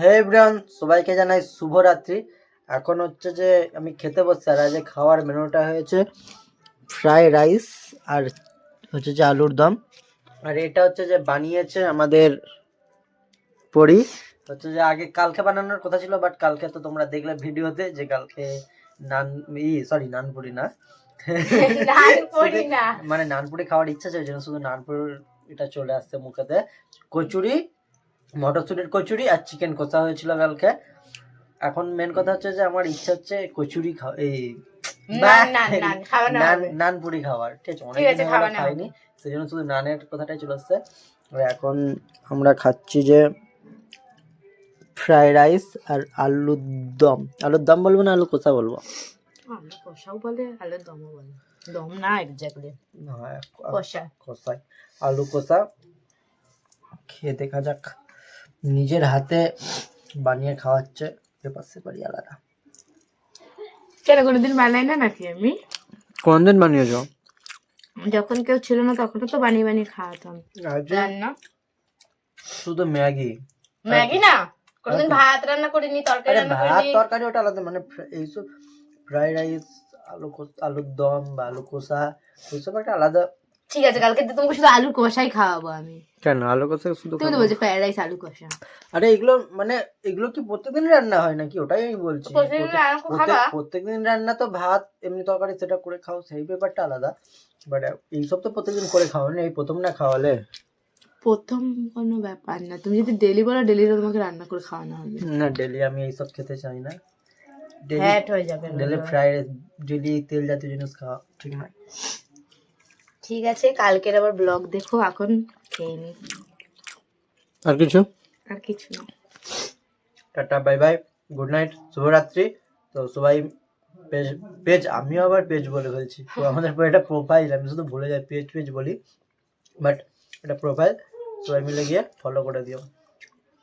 হে everyone, সবাইকে জানাই শুভরাত্রি। এখন হচ্ছে যে আমি খেতে বসছি, আর আজ খাওয়ার মেনুটা হয়েছে ফ্রাই রাইস আর হচ্ছে যে আলুর দম। আর এটা হচ্ছে যে বানিয়েছে আমাদের পরি। হচ্ছে যে আগে কালকে বানানোর কথা ছিল, বাট কালকে তো তোমরা দেখলে ভিডিওতে যে কালকে নানপুরি না মানে নানপুরি খাওয়ার ইচ্ছা ছিল, যেন শুধু নানপুরি এটা চলে আসছে মুখেতে। কচুরি, মটরশুটির কচুরি আর চিকেন কষা হয়েছিল কালকে। এখন মেন কথা হচ্ছে যে আমার ইচ্ছা হচ্ছে কচুরি খাওয়া, এই নানপুরি খাওয়ার। ঠিক আছে, অনেকদিন হলো খাইনি, সেই জন্য শুধু নানের কথাটাই চলে আসছে। এখন আমরা খাচ্ছি যে ফ্রাইড রাইস আর আলুর দম। আলুর দম বলবো না আলু কষা বলবো? আলু কষাও বলে, আলুর দমও বলে। দম না, এক্স্যাক্টলি কষা। কষাই, আলু কষা খেয়ে দেখা যাক। নিজের হাতে বানিয়ে খাওয়াচ্ছে, ব্যাপার সেপারই আলাদা। কেন কোনোদিন বানাই না নাকি? আমি কোনদিন বানিয়েছো? যখন কেউ ছিল না তখন তো বানিয়ে বানিয়ে খাওয়াতাম। রান্না শুধু ম্যাগি না, কোনোদিন ভাত রান্না করিনি, তরকারি রান্না ভাত করিনি। তরকারি ওটা আলাদা, মানে এইসব ফ্রাইড রাইস, আলুর দম বা আলু কষা, এইসব একটা আলাদা। ঠিক আছে, কালকে তো তোমাকে শুধু আলু কষাই খাওয়াবো আমি। কেন আলু কষা শুধু? তুমি তো বলছো ফ্রাইড রাইস আলু কষা। আরে এগুলো মানে এগুলো কি প্রত্যেকদিন রান্না হয় নাকি? ওটাই আমি বলছি। প্রত্যেকদিন রান্না তো ভাত এমনি তরকারি সেটা করে খাও, সেই ব্যাপারটা আলাদা। বাট এইসব তো প্রত্যেকদিন করে খাও না, এই প্রথম না খাওয়ালে। প্রথম কোনো ব্যাপার না, তুমি যদি ডেলি বলো ডেলি তোমাকে রান্না করে খাওয়ানো হবে। না, ডেলি আমি এইসব খেতে চাই না। ফ্যাট হয়ে যাবে। ডেলি ফ্রাইড রাইস, ডেলি তেল জাতীয় জিনিস খাওয়া ঠিক না। ঠিক আছে, কালকের আবার ব্লগ দেখো, এখন খেয়ে নি। আর কিছু? আর কিছু না। Tata, bye bye, good night, শুভরাত্রি। তো সবাই পেজ আমিও আবার পেজ বলে ফেলছি। তো আমাদের এটা প্রোফাইল, আমি শুধু ভুলে যাই পেজ বলি, বাট এটা প্রোফাইল। সবাই মিলে গিয়ে ফলো করে দিও।